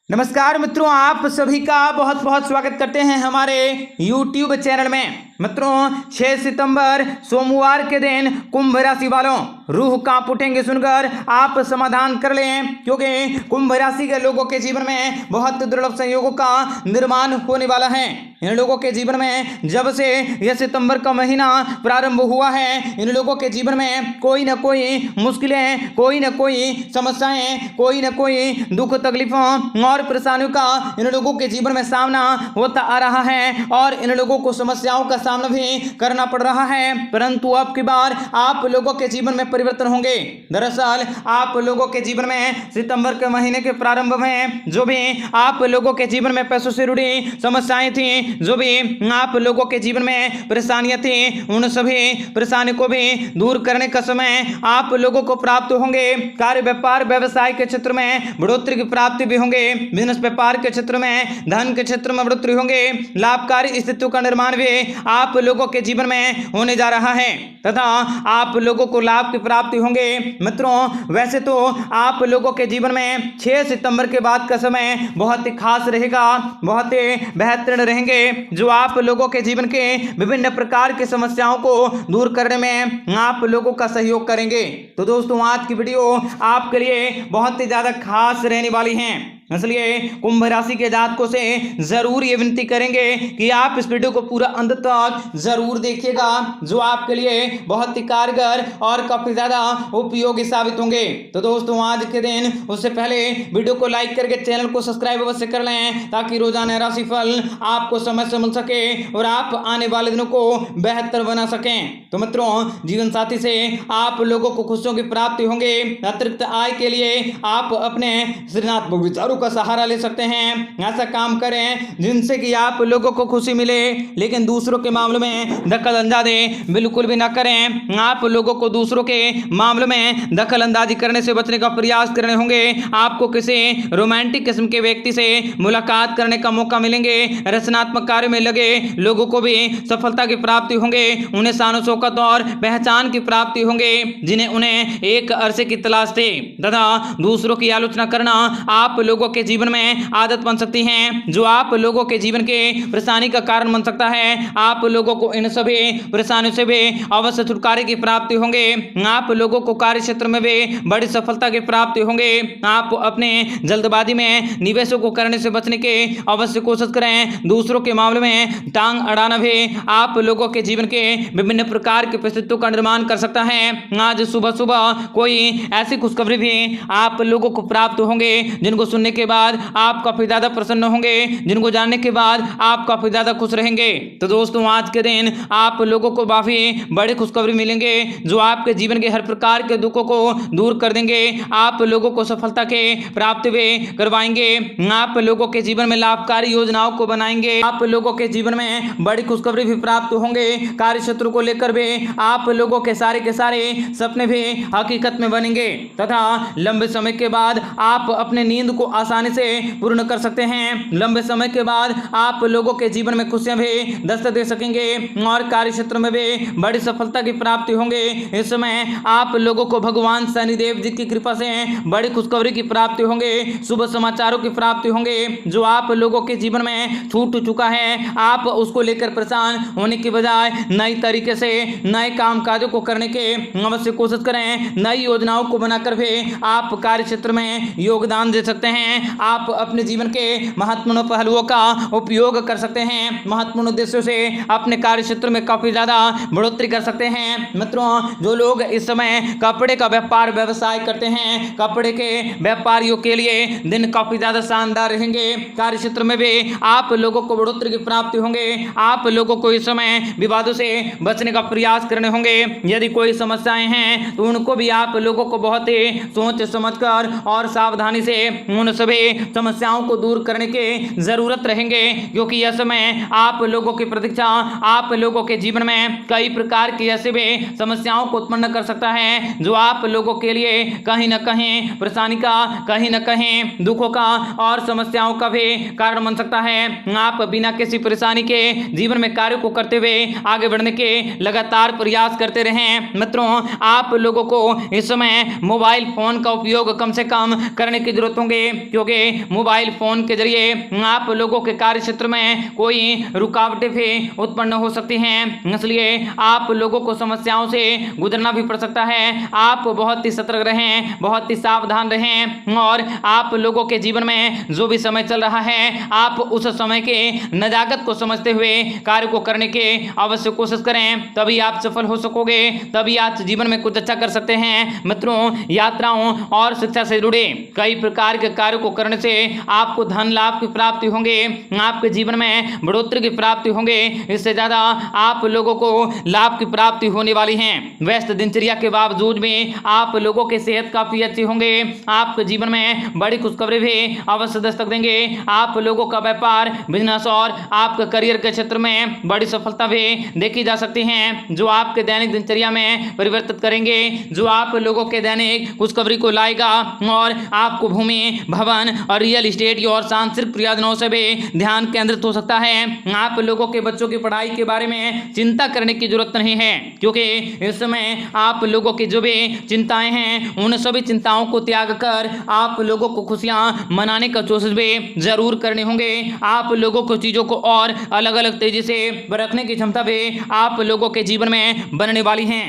नमस्कार मित्रों, आप सभी का बहुत बहुत स्वागत करते हैं हमारे YouTube चैनल में। मित्रों, 6 सितंबर सोमवार के दिन कुंभ राशि वालों, रूह कांप उठेंगे सुनकर आप समाधान कर लें, क्योंकि कुंभ राशि के लोगों के जीवन में बहुत दुर्लभ संयोगों का निर्माण होने वाला है। इन लोगों के जीवन में जब से यह सितंबर का महीना प्रारंभ हुआ है, इन लोगों के जीवन में कोई न कोई मुश्किलें, कोई न कोई समस्याएं, कोई न कोई दुख तकलीफों और परेशानियों का इन लोगों के जीवन में सामना होता आ रहा है और इन लोगों को समस्याओं का सामना भी करना पड़ रहा है। परंतु अब की बार आप लोगों के जीवन में परिवर्तन होंगे। दरअसल आप लोगों के जीवन में सितंबर के महीने के प्रारंभ में जो भी आप लोगों के जीवन में पैसों से जुड़ी समस्याएं थी, जो भी आप लोगों के जीवन में परेशानियां थी, उन सभी परेशानी को भी दूर करने का समय आप लोगों को प्राप्त होंगे। कार्य व्यापार व्यवसाय के क्षेत्र में बढ़ोतरी की प्राप्ति भी होंगे। बिजनेस व्यापार के क्षेत्र में, धन के क्षेत्र में बढ़ोतरी होंगे। लाभकारी स्थितियों का निर्माण भी आप लोगों के जीवन में होने जा रहा है तथा आप लोगों को लाभ की प्राप्ति होंगे। मित्रों, वैसे तो आप लोगों के जीवन में 6 सितंबर के बाद का समय बहुत ही खास रहेगा, बहुत ही बेहतरीन रहेंगे, जो आप लोगों के जीवन के विभिन्न प्रकार की समस्याओं को दूर करने में आप लोगों का सहयोग करेंगे। तो दोस्तों, आज की वीडियो आपके लिए बहुत ही ज्यादा खास रहने वाली है, इसलिए कुंभ राशि के जातकों से जरूर ये विनती करेंगे कि आप इस वीडियो को पूरा अंत तक जरूर देखिएगा, जो आपके लिए बहुत ही कारगर और काफी ज्यादा उपयोगी साबित होंगे। तो दोस्तों, आज के दिन उससे पहले वीडियो को लाइक करके चैनल को सब्सक्राइब अवश्य कर लें, ताकि रोजाना राशिफल आपको समय से मिल सके और आप आने वाले दिनों को बेहतर बना सकें। तो मित्रों, जीवन साथी से आप लोगों को खुशियों की प्राप्ति होंगे। अतिरिक्त आय के लिए आप अपने सृजनात्मक विचारों का सहारा ले सकते हैं। ऐसा काम करें जिनसे कि आप लोगों को खुशी मिले, लेकिन दूसरों के मामलों में दखल अंदाजी बिल्कुल भी ना करें। आप लोगों को दूसरों के मामलों में दखल अंदाजी करने से बचने का प्रयास करने होंगे। आपको किसी रोमांटिक किस्म के व्यक्ति से मुलाकात करने का मौका मिलेंगे। रचनात्मक कार्य में लगे लोगों को भी सफलता की प्राप्ति होंगे। उन्हें शान शौकत और पहचान की प्राप्ति होंगे, जिन्हें उन्हें एक अरसे की तलाश थी तथा दूसरों की आलोचना करना आप लोगों के जीवन में आदत बन सकती है, जो आप लोगों के जीवन के परेशानी का कारण बन सकता है। आप लोगों को इन सभी परेशानियों से भी अवश्य छुटकारे की प्राप्ति होंगे। आप लोगों को कार्य क्षेत्र में भी बड़ी सफलता की प्राप्ति होंगे। आप अपने जल्दबाजी में निवेशों को करने से बचने के अवश्य कोशिश करें। दूसरों के मामले में टांग अड़ाना भी आप लोगों के जीवन के विभिन्न प्रकार की परिस्थितियों का निर्माण कर सकता है। आज सुबह सुबह कोई ऐसी खुशखबरी भी आप लोगों को प्राप्त होंगे जिनको सुनने के बाद आप काफी ज्यादा प्रसन्न होंगे, जिनको जानने के बाद आप काफी ज्यादा खुश रहेंगे। तो दोस्तों, आज के दिन आप लोगों को काफी बड़ी खुशखबरी मिलेंगे, जो आपके जीवन के हर प्रकार के दुखों को दूर कर देंगे। आप लोगों को सफलता के प्राप्ति भी करवाएंगे। आप लोगों के जीवन में लाभकारी योजनाओं को बनाएंगे। आप लोगों के जीवन में बड़ी खुशखबरी भी प्राप्त होंगे। कार्य क्षेत्र को लेकर भी आप लोगों के सारे सपने भी हकीकत में बनेंगे तथा लंबे समय के बाद आप अपने नींद को आसानी से पूर्ण कर सकते हैं। लंबे समय के बाद आप लोगों के जीवन में खुशियां भी दस्तक दे सकेंगे और कार्य क्षेत्र में भी बड़ी सफलता की प्राप्ति होंगे। इस समय आप लोगों को भगवान शनिदेव जी की कृपा से बड़ी खुशखबरी की प्राप्ति होंगे। शुभ समाचारों की प्राप्ति होंगे, जो आप लोगों के जीवन में छूट चुका है। आप उसको लेकर परेशान होने की बजाय नई तरीके से नए काम काजों को करने के अवश्य कोशिश करें। नई योजनाओं को बनाकर भी आप कार्य क्षेत्र में योगदान दे सकते हैं। आप अपने जीवन के महत्वपूर्ण पहलुओं का उपयोग कर सकते हैं। महत्वपूर्ण उद्देश्यों से अपने कार्य क्षेत्र में काफी ज्यादा बढ़ोतरी कर सकते हैं। मित्रों, जो लोग इस समय कपड़े का व्यापार व्यवसाय करते हैं, कपड़े के व्यापारियों के लिए दिन काफी ज्यादा शानदार रहेंगे। कार्य क्षेत्र में भी आप लोगों को बढ़ोतरी की प्राप्ति होंगे। आप लोगों को इस समय विवादों से बचने का प्रयास करने होंगे। यदि कोई समस्याएं हैं तो उनको भी आप लोगों को बहुत ही सोच समझकर और सावधानी से उन सभी समस्याओं को दूर करने की जरूरत रहेंगे, क्योंकि यह समय आप लोगों की प्रतीक्षा आप लोगों के जीवन में कई प्रकार की ऐसी भी समस्याओं को उत्पन्न कर सकता है, जो आप लोगों के लिए कहीं न कहीं परेशानी का, कहीं न कहीं दुखों का और समस्याओं का भी कारण बन सकता है। आप बिना किसी परेशानी के जीवन में कार्य को करते हुए आगे बढ़ने के लगातार प्रयास करते रहें। मित्रों, आप लोगों को इस समय मोबाइल फोन का उपयोग कम से कम करने की जरूरत होंगे। क्योंकि मोबाइल फोन के जरिए आप लोगों के कार्य क्षेत्र में कोई रुकावटें भी उत्पन्न हो सकती हैं, इसलिए आप लोगों को समस्याओं से गुजरना भी पड़ सकता है। आप बहुत ही सतर्क रहें, बहुत ही सावधान रहें और आप लोगों के जीवन में जो भी समय चल रहा है आप उस समय के नजाकत को समझते हुए कार्य को करने के अवश्य कोशिश करें, तभी आप सफल हो सकोगे, तभी आप जीवन में कुछ अच्छा कर सकते हैं। मित्रों, यात्राओं और शिक्षा से जुड़े कई प्रकार के कार्य को करने से आपको धन लाभ की प्राप्ति होंगे, आपके जीवन में बढ़ोतरी की प्राप्ति होंगे, इससे ज्यादा आप लोगों को लाभ की प्राप्ति होने वाली है। व्यस्त दिनचर्या के बावजूद भी आप लोगों की सेहत काफी अच्छी होंगे, आपके जीवन में बड़ी खुशखबरी भी अवश्य दस्तक देंगे। आप लोगों का व्यापार, बिजनेस और आपके करियर के क्षेत्र में बड़ी सफलता भी देखी जा सकती है, जो आपके दैनिक दिनचर्या में परिवर्तित करेंगे, जो आप लोगों के दैनिक खुशखबरी को लाएगा और आपको भूमि, भवन और रियल एस्टेट और सांस्कृतिक प्रयोजनों से भी ध्यान केंद्रित हो सकता है। आप लोगों के बच्चों की पढ़ाई के बारे में चिंता करने की जरूरत नहीं है, क्योंकि इस समय आप लोगों की जो भी चिंताएं हैं उन सभी चिंताओं को त्याग कर आप लोगों को खुशियां मनाने का कोशिश भी जरूर करने होंगे। आप लोगों को चीजों को और अलग अलग तेजी से रखने की क्षमता भी आप लोगों के जीवन में बनने वाली है।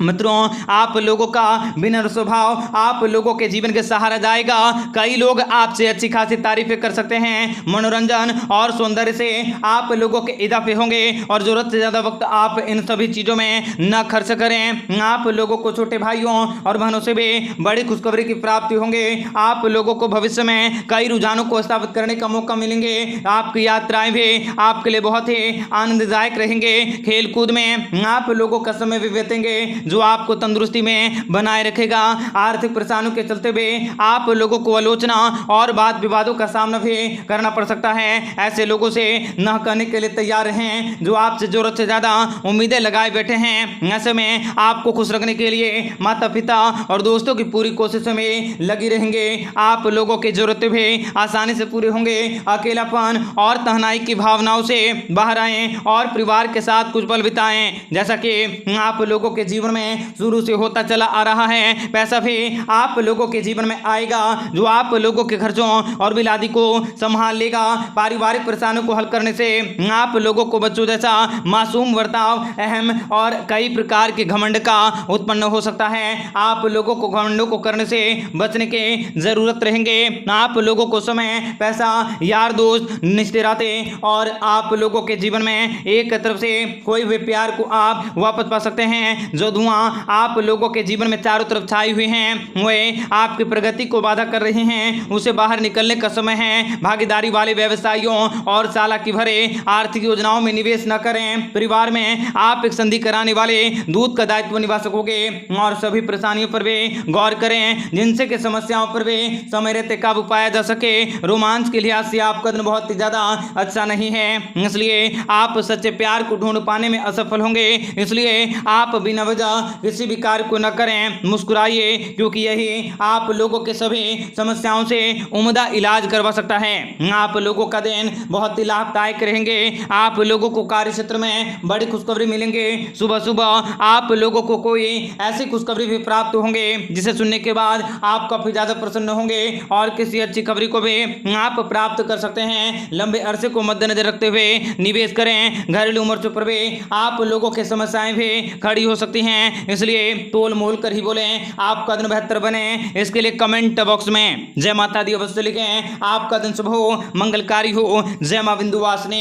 मित्रों, आप लोगों का विनम्र स्वभाव आप लोगों के जीवन के सहारा जाएगा। कई लोग आपसे अच्छी खासी तारीफें कर सकते हैं। मनोरंजन और सौंदर्य से आप लोगों के इजाफे होंगे और जरूरत से ज्यादा वक्त आप इन सभी चीजों में न खर्च करें। आप लोगों को छोटे भाइयों और बहनों से भी बड़ी खुशखबरी की प्राप्ति होंगे। आप लोगों को भविष्य में कई रुझानों को स्थापित करने का मौका मिलेंगे। आपकी यात्राएं भी आपके लिए बहुत ही आनंददायक रहेंगे। खेल कूद में आप लोगों का समय भी बीतेंगे, जो आपको तंदुरुस्ती में बनाए रखेगा। आर्थिक परेशानियों के चलते हुए आप लोगों को आलोचना और वाद विवादों का सामना भी करना पड़ सकता है। ऐसे लोगों से न कहने के लिए तैयार रहें जो आपसे जरूरत से ज्यादा उम्मीदें लगाए बैठे हैं। ऐसे में आपको खुश रखने के लिए माता पिता और दोस्तों की पूरी कोशिशों में लगी रहेंगे। आप लोगों की जरूरतें भी आसानी से पूरी होंगे। अकेलापन और तन्हाई की भावनाओं से बाहर आएं और परिवार के साथ कुछ पल बिताएं, जैसा कि आप लोगों के जीवन में शुरू से होता चला आ रहा है। पैसा भी आप लोगों के जीवन में आएगा, जो आप लोगों के खर्चों और बिलादी को संभाल लेगा। पारिवारिक परेशानियों को हल करने से आप लोगों को बच्चों जैसा मासूम बर्ताव, अहम और कई प्रकार के घमंड का उत्पन्न हो सकता है। आप लोगों को घमंडों को करने से बचने की जरूरत रहेंगे। आप लोगों को समय, पैसा, यार दोस्त, निष्ठुराते और आप लोगों के जीवन में एक तरफ से कोई भी प्यार को आप वापस पा सकते हैं। जो धुआं आप लोगों के जीवन में चारों तरफ छाई हुई हैं, वे आपकी प्रगति को बाधा कर रहे हैं, उसे बाहर निकलने का समय है। भागीदारी वाले व्यवसायियों और चालाकी भरे आर्थिक योजनाओं में निवेश न करें। परिवार में आप एक संधि कराने वाले दूत का दायित्व निभा सकोगे और सभी परेशानियों पर भी गौर करें, जिनसे कि समस्याओं पर भी समय रहते काबू पाया जा सके। रोमांच के लिहाज से आपका दिन बहुत ही ज्यादा अच्छा नहीं है, इसलिए आप सच्चे प्यार को ढूंढ पाने में असफल होंगे। इसलिए आप बिना वजह किसी भी कार्य को न करें, मुस्कुराइए, क्योंकि यही आप लोगों के सभी समस्याओं से उम्दा इलाज करवा सकता है। आप लोगों का दिन बहुत ही लाभदायक रहेंगे। आप लोगों को कार्य क्षेत्र में बड़ी खुशखबरी मिलेंगे। सुबह सुबह आप लोगों को कोई ऐसी खुशखबरी भी प्राप्त होंगे जिसे सुनने के बाद आप काफी ज्यादा प्रसन्न होंगे और किसी अच्छी खबरी को भी आप प्राप्त कर सकते हैं। लंबे अरसे को मद्देनजर रखते हुए निवेश करें। घरेलू मोर्चों पर भी आप लोगों की समस्याएं भी खड़ी हो सकती हैं, इसलिए तोल मोल कर ही बोलें, आपका दिन बेहतर बने। इसके लिए कमेंट बॉक्स में जय माता दी अवश्य लिखें। आपका दिन शुभ हो, मंगलकारी हो। जय मां विंध्यवासिनी।